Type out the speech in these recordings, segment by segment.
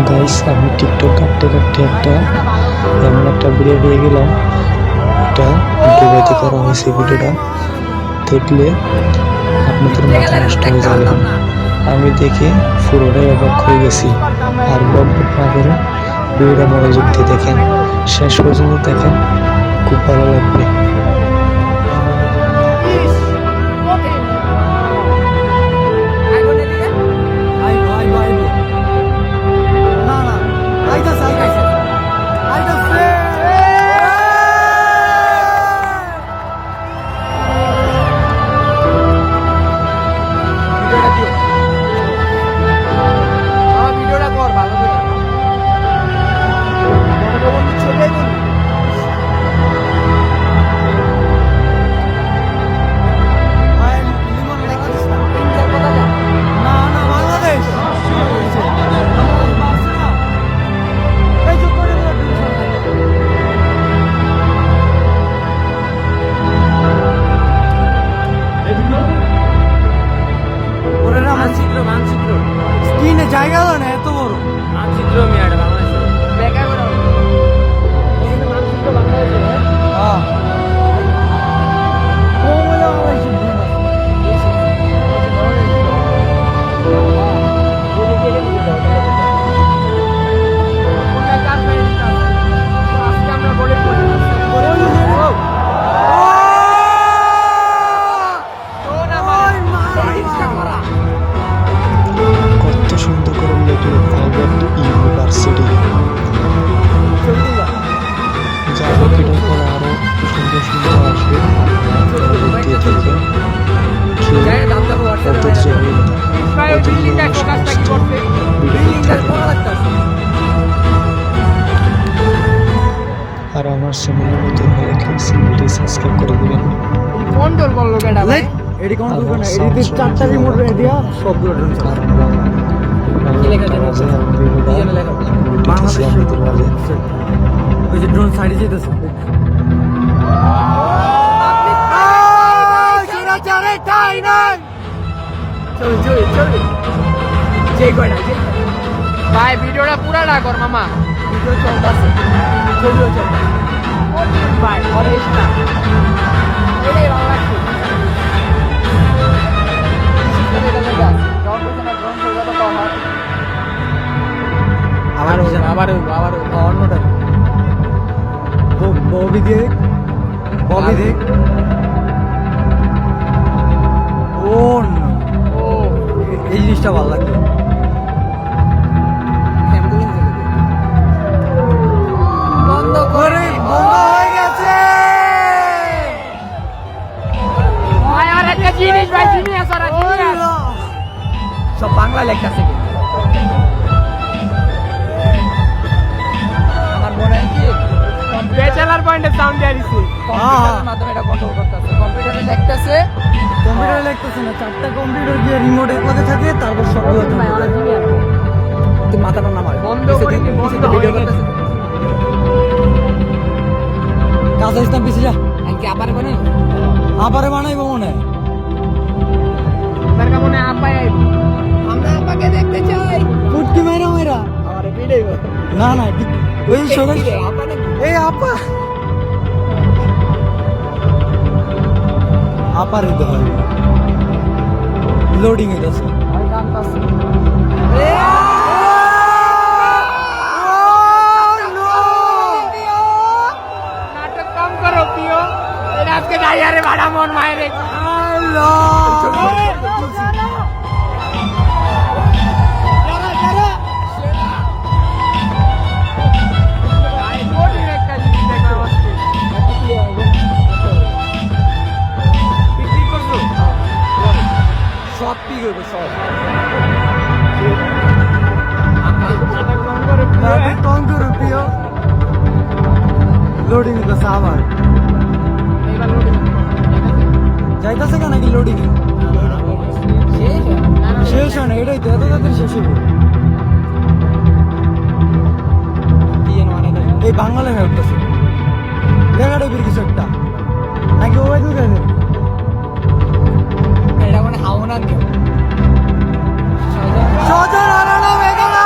Guys আমি TikTok কাটতে কাটতে এমন একটা ভিডিও পেয়ে গেলাম। এটা দুবাইতে করা হয়েছে। ভিডিওটা দেখলে আপনাদের মাথা নষ্ট হয়ে যাবে। আমি দেখে পুরোটাই অবাক হয়ে গেছি। আর বকবক না করে ভিডিওটা মনোযোগ দিয়ে দেখেন, শেষ পর্যন্ত দেখেন, খুব ভালো লাগবে। জায়গা না এত বড় মানচিত্র মিয়াটা বাংলাদেশে দেখা করে মানচিত্র বাংলাদেশে সুন্দর করে লেখে আলবার্ট ইউনিভার্সিটি। যাই হোক, এটার পরে আরো সুন্দর সুন্দর আসবে। দিয়ে থেকে আর আমার চ্যানেলে নতুন হয়ে চ্যানেলটি সাবস্ক্রাইব করে দিবেন। কন্ট্রোল করলো কেডা ভাই এডি কন্ট্রোল করে না, এডি চারটা রিমোট রে দিয়া সবগুলো ড্রোন চালায়। কি লেখা আছে বাংলাদেশে আমাদের মাঝে ওই যে ড্রোন সাইডে যেতেছে ভাই ভিডিওটা পুরা না কর মামা। ভিডিও চলতেছে, ছবিও চলতেছে ভাই ঘরে এসে না এটাই ভালো লাগছে। আবার অন্যটা ববি দেখ, ববি দেখ। ও এই জিনিসটা ভালো লাগছে। বন্ধ করে বন্ধ হয়ে গেছে। ভাই আর একটা জিনিস ভাই জিনিস আর জিনিস সব বাংলা লেখা আছে। আমার মনে হয় কি ব্যাচেলার পয়েন্টে সাউন্ড দিয়ে দিছি। কম্পিউটারের মাধ্যমে এটা কন্ট্রোল করতেছে। কম্পিউটারে লিখতেছে, কম্পিউটার লিখতেছে না, চারটা কম্পিউটার দিয়ে রিমোট এক লগে থাকে, তারপর সবগুলো তুই মাথাটা নামায় বন্ধ করে কি বন্ধ ভিডিও হয়ে গেছে। করতেছে। কাজা ইসলাম পিছিয়ে যা, কি আবার বনে আবারে বানাইবো মনে হয়। তার মনে আপায় আমরা আপাকে দেখতে চাই। ফুটকি মাইরা মাইরা আমারে ভিডিও না না ওই সরে আপা নাকি এই আপা আপারে তো লোডিং হইতাছে। আর গান পাচ্ছে নাটক কম করো প্রিয়। এটা আজকে ডাইয়ারে ভাড়া মন মায়ের সব পিক হইবে সব। কম করো প্রিয়, লোডিং হইতাছে আবার। যাইতাছে কেন নাকি লোডিং শেষ হয় না, এটাই তো এত তাড়াতাড়ি শেষ হইব। এই বাংলা লেখা উঠতেছে, লেখাটা বের কিছু একটা নাকি ওই দোকানে এটা মানে হাওনার কেউ সজল আনানো বেগানা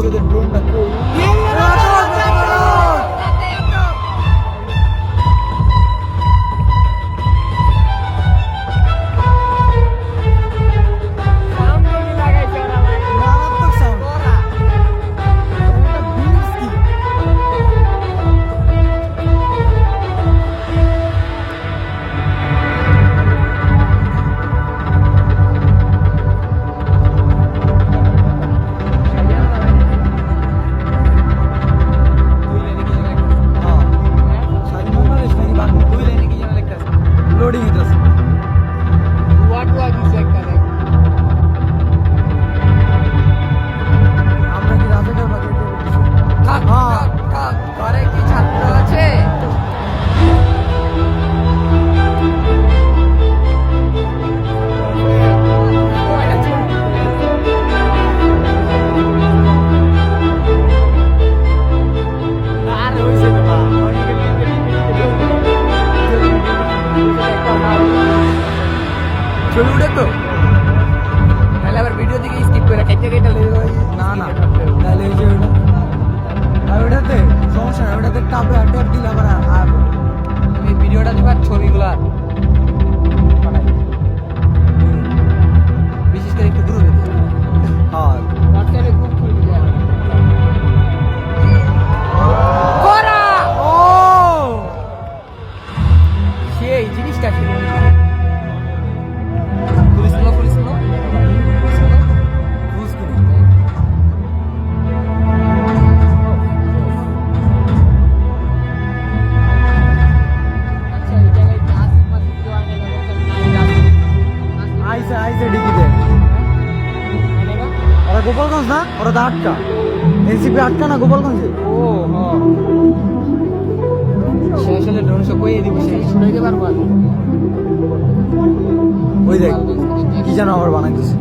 ড্রোনটা কই মারাত্মক sound। এটা beats কি? স্বাধীন বাংলাদেশ নাকি বাংলা? লোডিং হইতাছে। আমরা কি রাজাকার বাজাইতে পেরেছি? ঘরে কি ছাত্র আছে? ছবি উঠে তো তাহলে আবার ভিডিও দিকে স্কিপ করে কেটে কেটে না না তাহলে এই যে ওটা আর ওটাতে সমস্যা না, ওটাতে টাপে ট্যাপ দিলে আবার আর তুমি ভিডিওটা দিবার ছবিগুলো পাঠাই বিশেষ করে একটু গ্রুপে হ্যাঁ হোয়াটসঅ্যাপে গ্রুপ খুলে দিলে করা ও সেই জিনিসটা ছিল পুলিশ নো বুঝ করি আচ্ছা এই জায়গায় আসিফ মাসিফ কেউ আনে না আইসে আইসে ডিকিতে ওরা গোপালগঞ্জ না, ওরা তো আটকা এনসিপি আটকা না গোপালগঞ্জে। ও হ্যাঁ সে আসলে ড্রোন শো কইয়ে দিব সে শুনাইতে পারবো আর ওই দেখ কি যেন আবার বানাইতেছে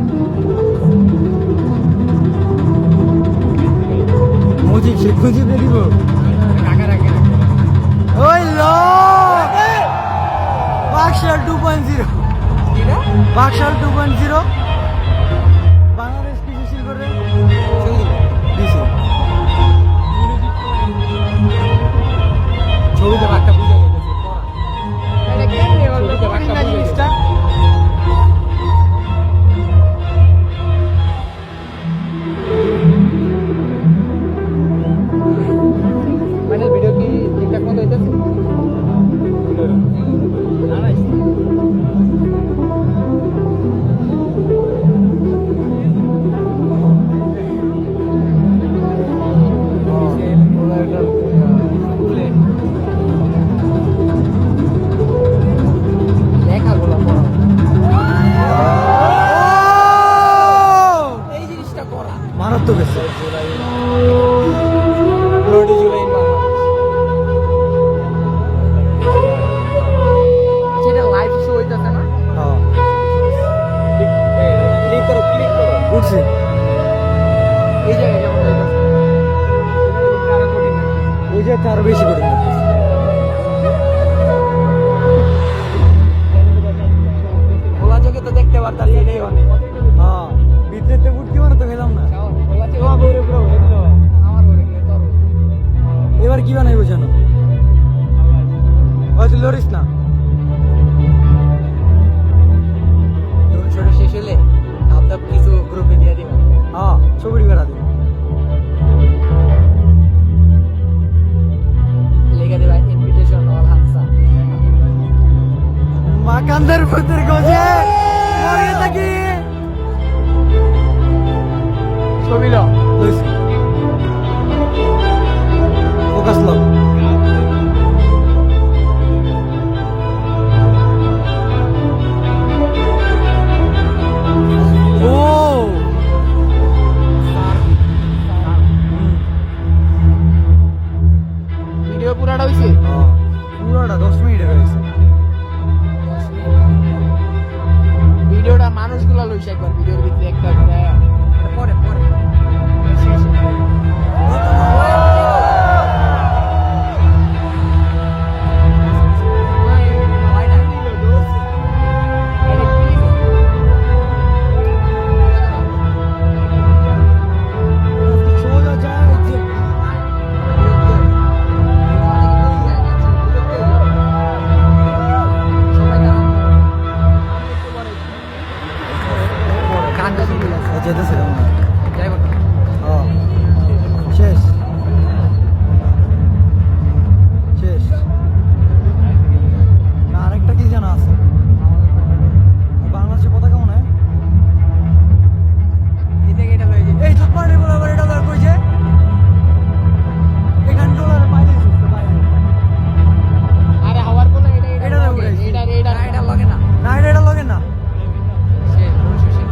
মুজিব সে মুজিব দিব রাখা রাখে ওই লো বাকশাল 2.0 কিরা বাকশাল 2.0 বাংলাদেশ কৃষি শিল্পের দিছে ছবিতে বাঘটা বুঝে গেছে এটা কেমনে হলো ছবিতে বাঘটা বুঝে গেছে মানে ভিডিও কি ঠিকঠাক মতো হইতেছে লেখাগুলো পড়া এই জিনিসটা করা মারাত্মক গেছে ব্লডি জুলাই সেটা লাইভ শো হইতাছে না হ্যাঁ ক্লিক করো উঠছে এই জায়গায় যেমন হইতাছে আরো করি না ওই যে আরো বেশি করে দিতেছে। খোলা চোখে তো দেখতে পারতাছি এটাই অনেক হ্যাঁ ভিতরে উঠকি মানে তো গেলাম না। খোলা চোখে আমার ঘরে গেলে তোর এবার কি বানাইবো জানো হয়তো লরিস না ড্রোন শোটা শেষ হলে ধাপ ধাপ কিছু গ্রুপে দিয়ে দিবা হ্যাঁ ছবি বেড়া দিবে লেগে দিবা ইনভিটেশন অল হানসা মাকান্দার ভূতের গজে মরে থাকি ছবি লো লইছি ফোকাস লও ও ভিডিও পুরাটা হইছে পুরোটা 10 মিনিটের হয়েছে। ভিডিওটা মানুষগুলা লইছে একবার ভিডিওর ভিতরে একটা পরে পরে শেষে সোজা যেতেছে যাই বল শেষ শেষ না আরেকটা কি জানা আছে বাংলাদেশের পতাকা মনে হয় এটা লয়ে যাই এই চটপাড়ি বরাবর এটা দর কইছে এখান ডলার বাইরে বাইরে আরে হাওয়ার বলে এটা লগে, উড়াইছে। এটা লগে না না এটা লগে না শেষ অবশ্যই শেষ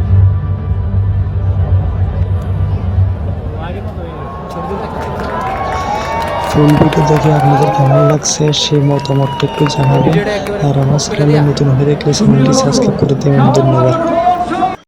ফুল ভিডিও দেখে আপনাদের কেমন লাগছে সেই মতামতটা একটু জানাবেন। আর আমার চ্যানেলে নতুন হয়ে দেখলে চ্যানেলটি সাবস্ক্রাইব করে দেবেন। ধন্যবাদ।